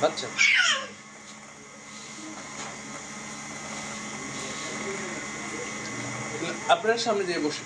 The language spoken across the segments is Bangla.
আচ্ছা আপনার সামনে দিয়ে বসে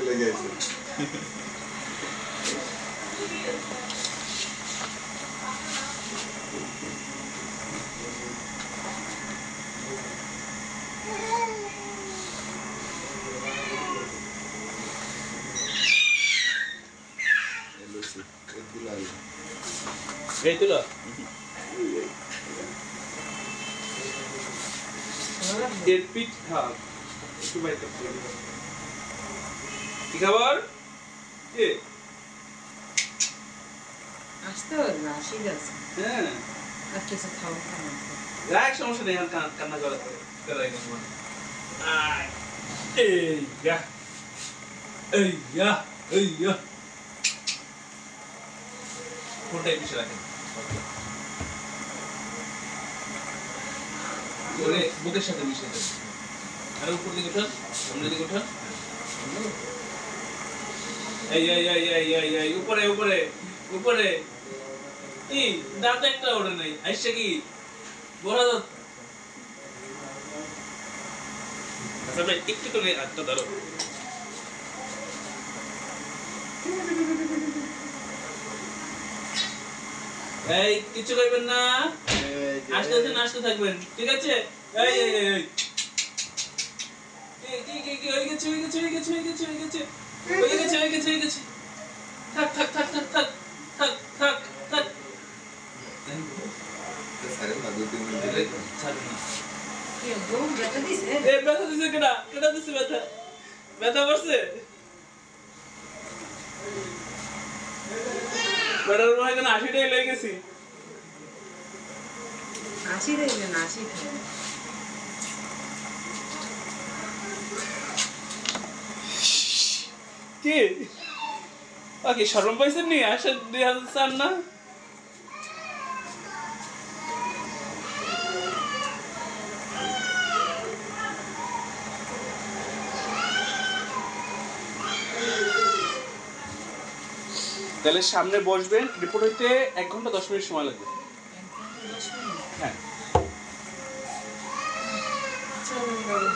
লেগে আছে এই তুলো এর পিঠ খাও একটু বাইরে কি খাবার কে আসতে হবে না ঠিক আছে হ্যাঁ আর কিছু খাবো না রাখ সমস্যা নেই কান্না করে করাই নেই আয় এই ইয়া এই ইয়া এই ইয়া কোনটাই পিছিয়ে রাখেন ওরে বুকের সাথে মিশিয়ে দেন আর উপর দিকে ওঠান সামনের দিকে ওঠান এই এই এই এই এই এই উপরে উপরে উপরে কি দাঁত একটা ওড়ে নাই আইসা কি বড় দাঁত আচ্ছা ভাই একটু করে হাতটা ধরো এই কিছু কইবেন না আসতে থাকবেন ঠিক আছে এই এই এই কি হয়ে গেছে থাক থাক থাক থাক থাক থাক থাক থাক সারে না দুই তিন মিনিট ছাড়ুন না কি গো ব্যথা দিছে এ ব্যথা দিছে কেডা দিছে ব্যথা করছে বেটার মনে কেন 80টাই লেগে গেছি 80 দেবে না 80 খাবে কি ওকে শরম পাইছেন নি আসে 2004 না তাহলে সামনে বসবেন রিপোর্ট হইতে 1 ঘন্টা 10 মিনিট সময় লাগবে হ্যাঁ চলো